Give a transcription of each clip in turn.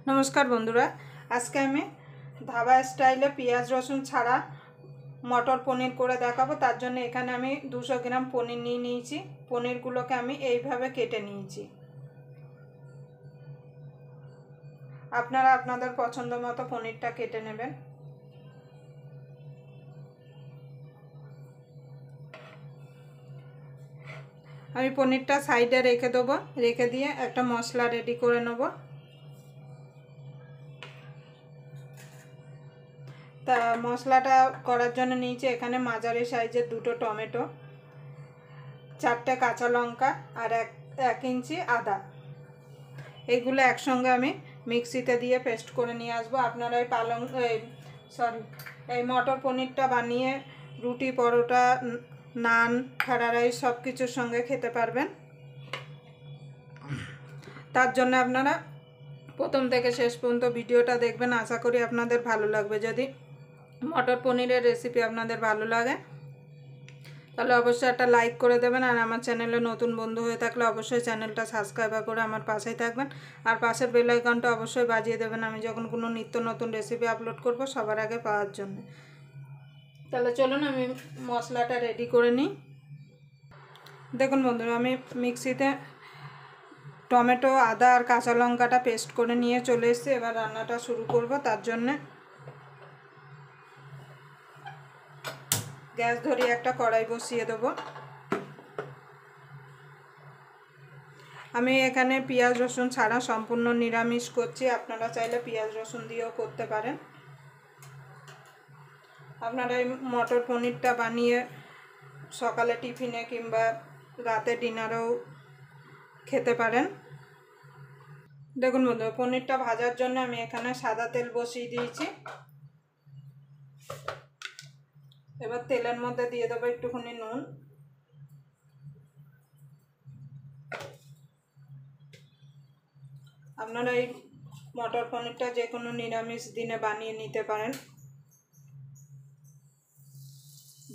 नमस्कार बंधुरा आज के आमी धाबा स्टाइले पियाज रसुन छाड़ा मटर पनीर करे देखाबो। तार जन्य एखाने आमी 200 ग्राम पनीर निये निয়েছি। पनीरगुलोके आमी এইভাবে केटे নিয়েছি। আপনারা আপনাদের পছন্দ মতো পনিরটা কেটে নেবেন। আমি পনিরটা সাইডে রেখে দেব, রেখে দিয়ে একটা মশলা রেডি করে নেব। তা মশলাটা করার জন্য নিয়েছি এখানে মাঝারি সাইজের দুটো টমেটো, 4টে কাঁচা লঙ্কা আর এক ইঞ্চি আদা। এইগুলো একসঙ্গে আমি মিক্সিতে দিয়ে পেস্ট করে নিয়ে আসবো। আপনারা এই মটর পনিরটা বানিয়ে রুটি, পরোটা, নান, ফ্রাইড রাইস সব কিছুর সঙ্গে খেতে পারবেন। তার জন্য আপনারা প্রথম থেকে শেষ পর্যন্ত ভিডিওটা দেখবেন। আশা করি আপনাদের ভালো লাগবে। যদি মটর পনিরের রেসিপি আপনাদের ভালো লাগে তাহলে অবশ্যই একটা লাইক করে দেবেন। আর আমার চ্যানেলে নতুন বন্ধু হয়ে থাকলে অবশ্যই চ্যানেলটা সাবস্ক্রাইব করে আমার পাশেই থাকবেন। আর পাশের বেল আইকনটা অবশ্যই বাজিয়ে দেবেন আমি যখন কোনো নিত্য নতুন রেসিপি আপলোড করব সবার আগে পাওয়ার জন্য। তাহলে চলুন আমি মশলাটা রেডি করে নিই। দেখুন বন্ধুরা, আমি মিক্সিতে টমেটো, আদা আর কাঁচা লঙ্কাটা পেস্ট করে নিয়ে চলে এসেছি। এবার রান্নাটা শুরু করব। তার জন্যে গ্যাস ধরিয়ে একটা কড়াই বসিয়ে দেব। আমি এখানে পেঁয়াজ রসুন ছাড়া সম্পূর্ণ নিরামিষ করছি। আপনারা চাইলে পেঁয়াজ রসুন দিয়েও করতে পারেন। আপনারা এই মটর পনিরটা বানিয়ে সকালে টিফিনে কিংবা রাতে ডিনারেও খেতে পারেন। দেখুন বন্ধুরা, পনিরটা ভাজার জন্য আমি এখানে সাদা তেল বসিয়ে দিয়েছি। এবার তেলের মধ্যে দিয়ে দেবো একটুখানি নুন, আপনারা এই মটর পনিরটা যে কোনো নিরামিষ দিনে বানিয়ে নিতে পারেন।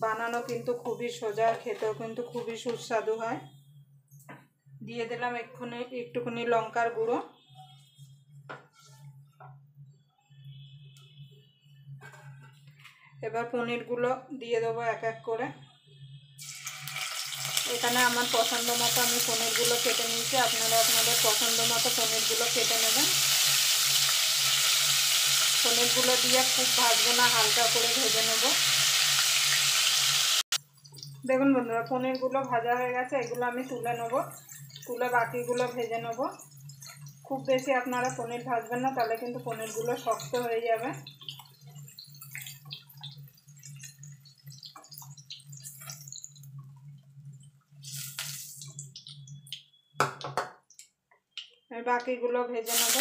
বানানো কিন্তু খুবই সোজা, খেতেও কিন্তু খুবই সুস্বাদু হয়। দিয়ে দিলাম একটুখানি লঙ্কার গুঁড়ো, এবার পনিরগুলো দিয়ে দেবো এক এক করে। এখানে আমার পছন্দ মতো আমি পনিরগুলো কেটে নিয়েছি। আপনারা আপনাদের পছন্দ মতো পনিরগুলো কেটে নেবেন। পনিরগুলো দিয়ে খুব ভাজবো না, হালকা করে ভেজে নেব। দেখুন বন্ধুরা, পনিরগুলো ভাজা হয়ে গেছে। এগুলো আমি তুলে নেব, তুলে বাকিগুলো ভেজে নেব। খুব বেশি আপনারা পনির ভাজবেন না, তাহলে কিন্তু পনিরগুলো শক্ত হয়ে যাবে। বাকিগুলো ভেজে নেব।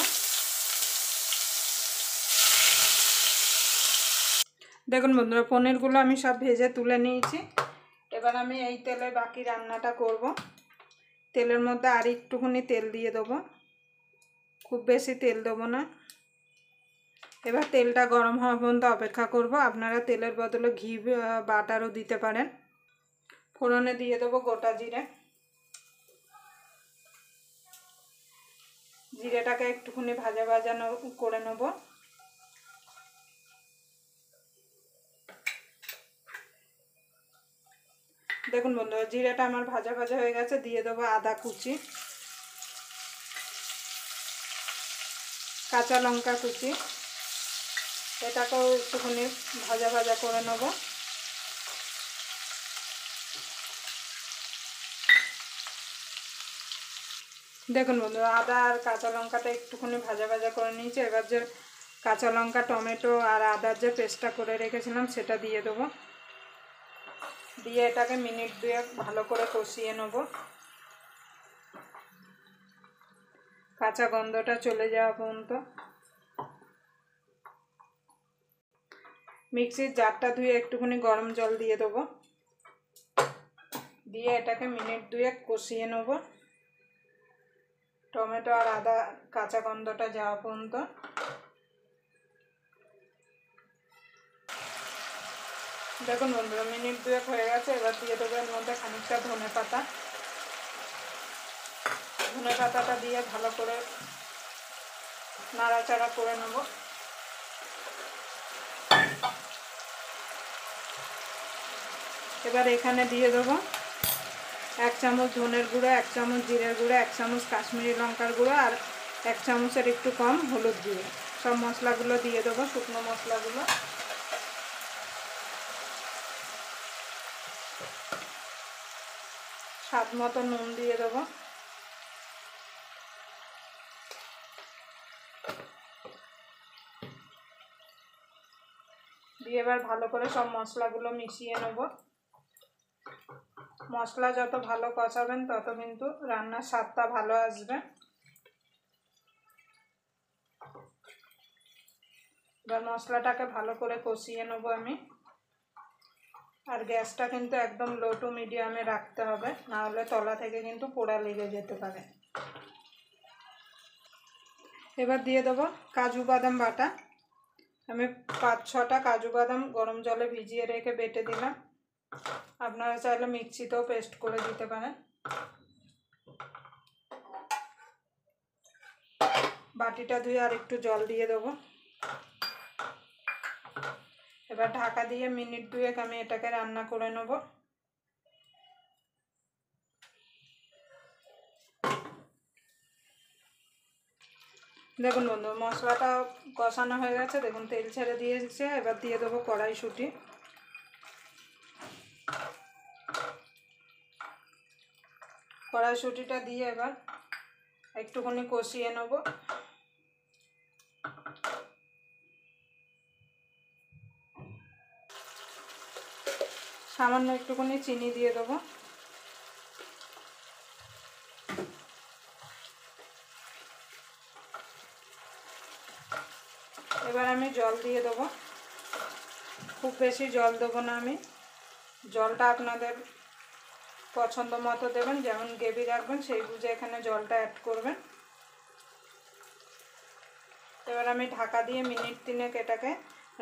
দেখুন বন্ধুরা, পনিরগুলো আমি সব ভেজে তুলে নিয়েছি। এবার আমি এই তেলে বাকি রান্নাটা করব। তেলের মধ্যে আর একটুখানি তেল দিয়ে দেবো, খুব বেশি তেল দেবো না। এবার তেলটা গরম হওয়া পর্যন্ত অপেক্ষা করব। আপনারা তেলের বদলে ঘি বাটারও দিতে পারেন। ফোড়নে দিয়ে দেবো গোটা জিরে। জিরেটাকে একটুখানি ভাজা ভাজা করে নেব। দেখুন বন্ধুরা, জিরেটা আমার ভাজা ভাজা হয়ে গেছে। দিয়ে দেবো আদা কুচি, কাঁচা লঙ্কা কুচি। এটাকেও একটুখানি ভাজা ভাজা করে নেব। দেখুন বন্ধুরা, আদা আর কাঁচা লঙ্কাটা একটুখানি ভাজা ভাজা করে নিয়েছি। এবার যে কাঁচা লঙ্কা, টমেটো আর আদার যে পেস্টটা করে রেখেছিলাম সেটা দিয়ে দেবো। দিয়ে এটাকে মিনিট 2 ভালো করে কষিয়ে নেব, কাঁচা গন্ধটা চলে যাওয়া পর্যন্ত। মিক্সির জারটা ধুয়ে একটুখানি গরম জল দিয়ে দেবো। দিয়ে এটাকে মিনিট 2 কষিয়ে নেব, টমেটো আর আদা কাঁচা গন্ধটা যাওয়া পর্যন্ত। দেখুন বন্ধুরা, মিনিট 2 হয়ে গেছে। এবার দিয়ে দেবো এর মধ্যে খানিকটা ধনে পাতা। ধনে পাতাটা দিয়ে ভালো করে নাড়াচাড়া করে নেব। এবার এখানে দিয়ে দেবো 1 চামচ ধনের গুঁড়ো, 1 চামচ জিরের গুঁড়ো, 1 চামচ কাশ্মীরি লঙ্কার গুঁড়ো আর 1 চামচের একটু কম হলুদ গুঁড়ো। সব মশলাগুলো দিয়ে দেবো, শুকনো মশলাগুলো। স্বাদ মতো নুন দিয়ে দেবো। দিয়ে এবার ভালো করে সব মশলাগুলো মিশিয়ে নেব। মশলা যত ভালো কষাবেন তত কিন্তু রান্নার স্বাদটা ভালো আসবে। এবার মশলাটাকে ভালো করে কষিয়ে নেব আমি। আর গ্যাসটা কিন্তু একদম লো টু মিডিয়ামে রাখতে হবে, না হলে তলা থেকে কিন্তু পোড়া লেগে যেতে পারে। এবার দিয়ে দেবো কাজু বাদাম বাটা। আমি 5-6টা কাজু বাদাম গরম জলে ভিজিয়ে রেখে বেটে দিলাম। আপনারা চাইলে মিক্সিতেও পেস্ট করে দিতে পারেন। বাটিটা ধুয়ে আর একটু জল দিয়ে দেবো। এবার ঢাকা দিয়ে মিনিট 2 আমি এটাকে রান্না করে নেব। দেখুন বন্ধু, মশলাটা কষানো হয়ে গেছে, দেখুন তেল ছেড়ে দিয়েছে। এবার দিয়ে দেবো কড়াইশুঁটি। কড়াইশুঁটিটা দিয়ে এবার একটুখানি কষিয়ে নেব। সামান্য একটুখানি চিনি দিয়ে দেবো। এবার আমি জল দিয়ে দেবো। খুব বেশি জল দেবো না আমি, জলটা আপনাদের পছন্দ মতো দেবেন, যেমন গ্রেভি রাখবেন সেই বুঝে এখানে জলটা অ্যাড করবেন। এবার আমি ঢাকা দিয়ে মিনিট 3 এটাকে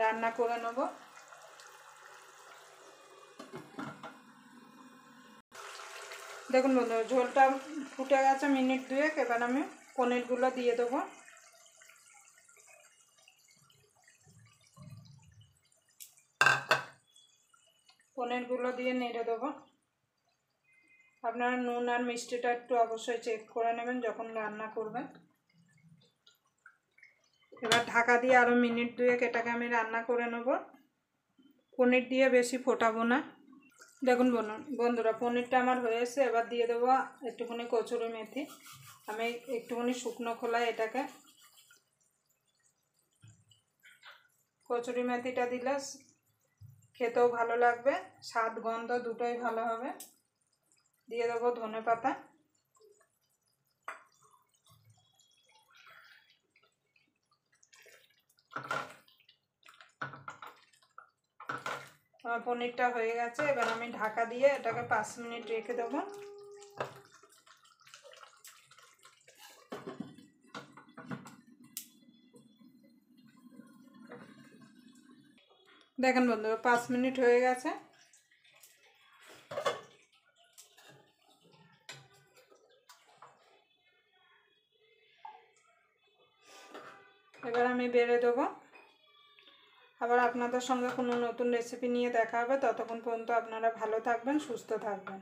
রান্না করে নেব। দেখুন বন্ধু, ঝোলটা ফুটে গেছে মিনিট 2। এবার আমি পনিরগুলো দিয়ে দেবো। পনিরগুলো দিয়ে নেড়ে দেবো। আপনারা নুন আর মিষ্টিটা একটু অবশ্যই চেক করে নেবেন যখন রান্না করবেন। এবার ঢাকা দিয়ে আরও মিনিট 2 এটাকে আমি রান্না করে নেব। পনির দিয়ে বেশি ফোটাবো না। দেখুন বন্ধুরা, পনিরটা আমার হয়ে এসে। এবার দিয়ে দেবো একটুখানি কচুরি মেথি। আমি একটুখানি শুকনো খোলায় এটাকে, কচুরি মেথিটা দিলে খেতেও ভালো লাগবে, স্বাদ গন্ধ দুটোই ভালো হবে। দিয়ে দেবো ধনেপাতা। আমার পনিরটা হয়ে গেছে। এবার আমি ঢাকা দিয়ে এটাকে 5 মিনিট রেখে দেবো। দেখেন বন্ধুরা, 5 মিনিট হয়ে গেছে। এবার আমি বেড়ে দেবো। আবার আপনাদের সঙ্গে কোনো নতুন রেসিপি নিয়ে দেখা হবে। ততক্ষণ পর্যন্ত আপনারা ভালো থাকবেন, সুস্থ থাকবেন।